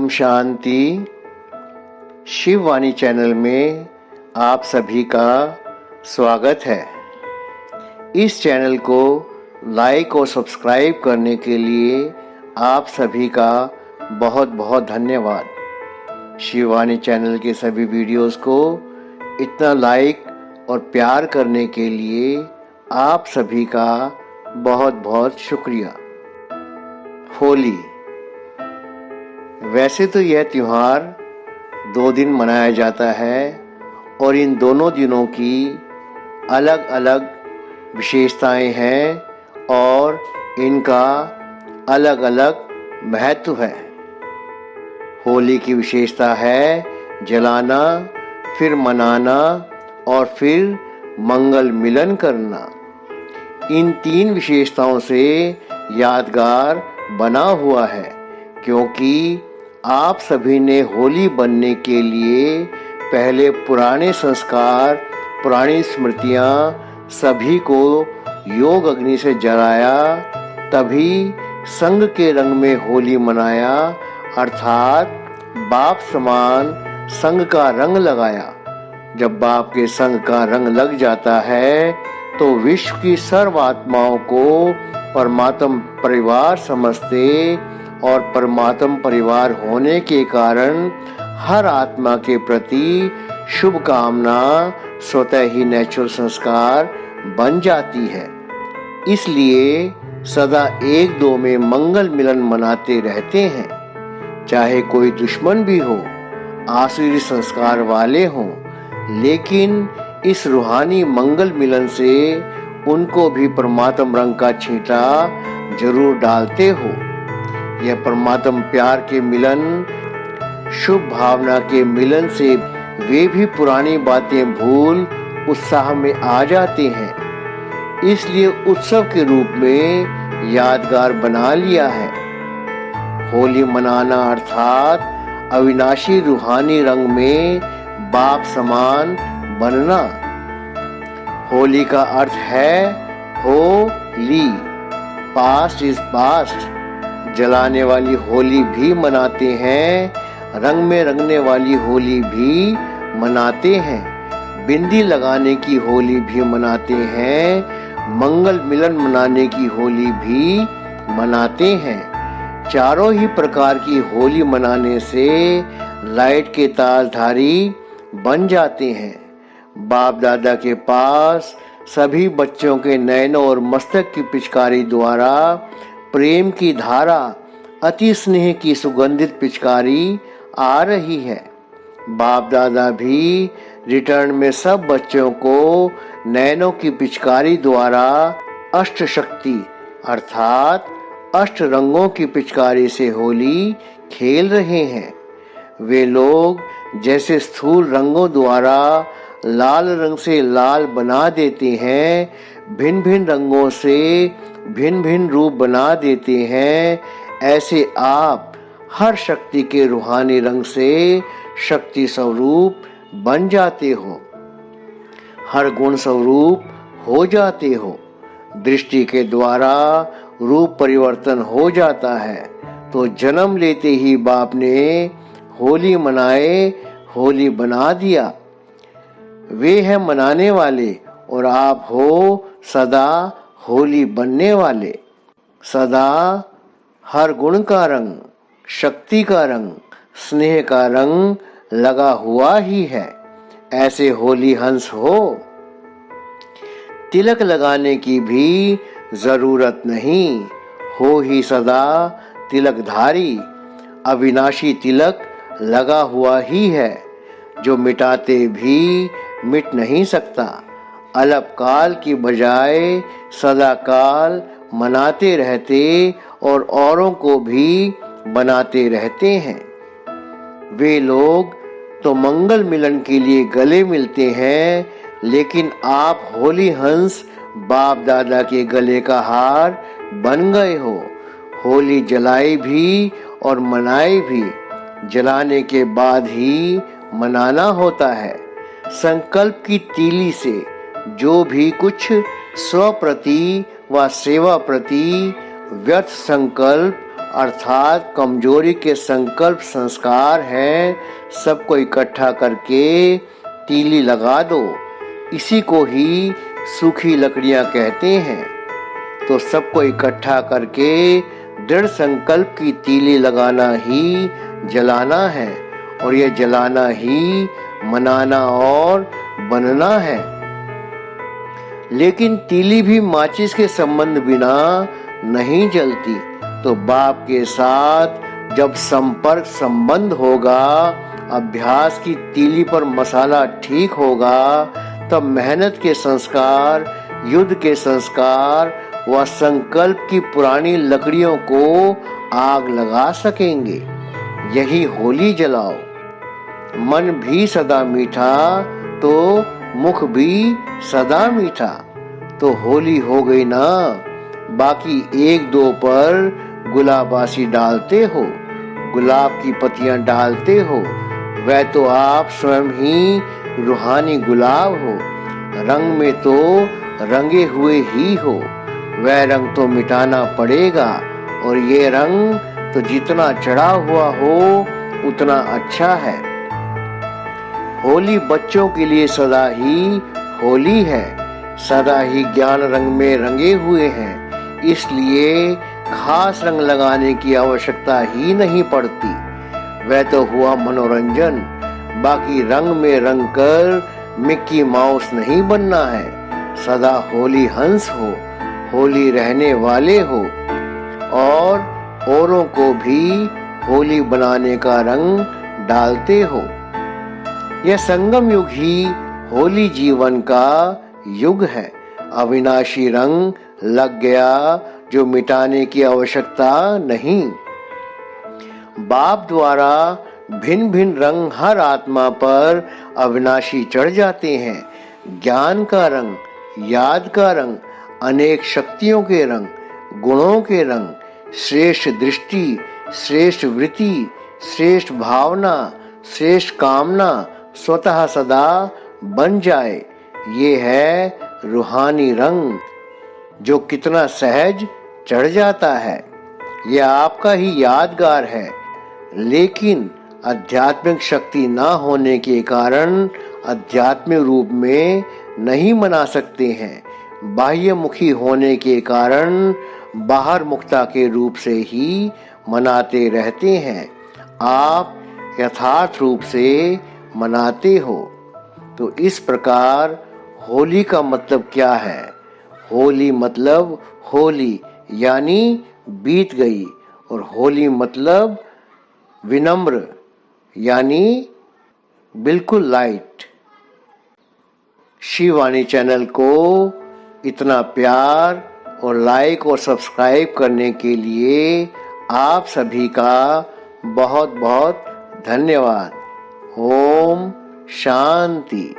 ओम शांति। शिव वाणी channel में आप सभी का स्वागत है। इस चैनल को लाइक और सब्सक्राइब करने के लिए आप सभी का बहुत बहुत धन्यवाद। शिव वाणी चैनल के सभी वीडियोस को इतना लाइक और प्यार करने के लिए आप सभी का बहुत बहुत शुक्रिया। होली, वैसे तो यह त्योहार 2 दिन मनाया जाता है और इन दोनों दिनों की अलग अलग विशेषताएं हैं और इनका अलग अलग महत्व है। होली की विशेषता है जलाना, फिर मनाना और फिर मंगल मिलन करना। इन 3 विशेषताओं से यादगार बना हुआ है, क्योंकि आप सभी ने होली बनने के लिए पहले पुराने संस्कार, पुरानी स्मृतियां सभी को योग अग्नि से जलाया, तभी संग के रंग में होली मनाया, अर्थात बाप समान संग का रंग लगाया। जब बाप के संग का रंग लग जाता है तो विश्व की सर्व आत्माओं को परमात्म परिवार समझते और परमात्म परिवार होने के कारण हर आत्मा के प्रति शुभ कामना स्वतः ही नेचुरल संस्कार बन जाती है। इसलिए सदा 1-2 में मंगल मिलन मनाते रहते हैं। चाहे कोई दुश्मन भी हो, आसुरी संस्कार वाले हों, लेकिन इस रूहानी मंगल मिलन से उनको भी परमात्म रंग का छींटा जरूर डालते हो। यह परमात्म प्यार के मिलन, शुभ भावना के मिलन से वे भी पुरानी बातें भूल उत्साह में आ जाते हैं। इसलिए उत्सव के रूप में यादगार बना लिया है। होली मनाना अर्थात अविनाशी रूहानी रंग में बाप समान बनना। होली का अर्थ है होली, पास्ट इज पास्ट। जलाने वाली होली भी मनाते हैं, रंग में रंगने वाली होली भी मनाते हैं, बिंदी लगाने की होली भी मनाते हैं, मंगल मिलन मनाने की होली भी मनाते हैं। चारों ही प्रकार की होली मनाने से लाइट के ताजधारी बन जाते हैं। बाप दादा के पास सभी बच्चों के नयनों और मस्तक की पिचकारी द्वारा प्रेम की धारा, अति स्नेह की सुगंधित पिचकारी आ रही है। बाप दादा भी रिटर्न में सब बच्चों को नयनों की पिचकारी द्वारा अष्ट शक्ति अर्थात 8 रंगों की पिचकारी से होली खेल रहे हैं। वे लोग जैसे स्थूल रंगों द्वारा लाल रंग से लाल बना देते हैं, भिन्न भिन्न रंगों से भिन्न भिन्न रूप बना देते हैं, ऐसे आप हर शक्ति के रूहानी रंग से शक्ति स्वरूप बन जाते हो, हर गुण स्वरूप हो जाते हो। दृष्टि के द्वारा रूप परिवर्तन हो जाता है। तो जन्म लेते ही बाप ने होली मनाए, होली बना दिया। वे हैं मनाने वाले और आप हो सदा होली बनने वाले। सदा हर गुण का रंग, शक्ति का रंग, स्नेह का रंग लगा हुआ ही है। ऐसे होली हंस हो। तिलक लगाने की भी जरूरत नहीं, हो ही सदा तिलकधारी। अविनाशी तिलक लगा हुआ ही है, जो मिटाते भी मिट नहीं सकता। अलप काल की बजाय सदा काल मनाते रहते और औरों को भी बनाते रहते हैं। वे लोग तो मंगल मिलन के लिए गले मिलते हैं, लेकिन आप होली हंस बाप दादा के गले का हार बन गए हो। होली जलाई भी और मनाई भी, जलाने के बाद ही मनाना होता है। संकल्प की तीली से जो भी कुछ स्व प्रति व सेवा प्रति व्यर्थ संकल्प अर्थात कमजोरी के संकल्प संस्कार हैं, सबको इकट्ठा करके तीली लगा दो। इसी को ही सूखी लकड़ियां कहते हैं। तो सबको इकट्ठा करके दृढ़ संकल्प की तीली लगाना ही जलाना है, और यह जलाना ही मनाना और बनना है। लेकिन तीली भी माचिस के संबंध बिना नहीं जलती। तो बाप के साथ जब संपर्क संबंध होगा, अभ्यास की तीली पर मसाला ठीक होगा, तब मेहनत के संस्कार, युद्ध के संस्कार व संकल्प की पुरानी लकड़ियों को आग लगा सकेंगे। यही होली जलाओ। मन भी सदा मीठा तो मुख भी सदा मीठा। तो होली हो गई ना। बाकी एक दो पर गुलाबासी डालते हो, गुलाब की पत्तियां डालते हो। वह तो आप स्वयं ही रूहानी गुलाब हो। रंग में तो रंगे हुए ही हो। वह रंग तो मिटाना पड़ेगा, और ये रंग तो जितना चढ़ा हुआ हो उतना अच्छा है। होली बच्चों के लिए सदा ही होली है। सदा ही ज्ञान रंग में रंगे हुए हैं, इसलिए खास रंग लगाने की आवश्यकता ही नहीं पड़ती। वह तो हुआ मनोरंजन। बाकी रंग में रंग कर मिक्की माउस नहीं बनना है। सदा होली हंस हो, होली रहने वाले हो, और औरों को भी होली बनाने का रंग डालते हो। यह संगम युग ही होली जीवन का युग है। अविनाशी रंग लग गया जो मिटाने की आवश्यकता नहीं। बाप द्वारा भिन्न भिन्न रंग हर आत्मा पर अविनाशी चढ़ जाते हैं। ज्ञान का रंग, याद का रंग, अनेक शक्तियों के रंग, गुणों के रंग, श्रेष्ठ दृष्टि, श्रेष्ठ वृत्ति, श्रेष्ठ भावना, श्रेष्ठ कामना स्वतः सदा बन जाए। ये है रूहानी रंग, जो कितना सहज चढ़ जाता है। यह आपका ही यादगार है। लेकिन आध्यात्मिक शक्ति ना होने के कारण आध्यात्मिक रूप में नहीं मना सकते हैं। बाह्यमुखी होने के कारण बाहर मुक्ता के रूप से ही मनाते रहते हैं। आप यथार्थ रूप से मनाते हो। तो इस प्रकार होली का मतलब क्या है? होली मतलब होली यानी बीत गई, और होली मतलब विनम्र यानी बिल्कुल लाइट। शिववाणी चैनल को इतना प्यार और लाइक और सब्सक्राइब करने के लिए आप सभी का बहुत बहुत धन्यवाद। ओम शांति।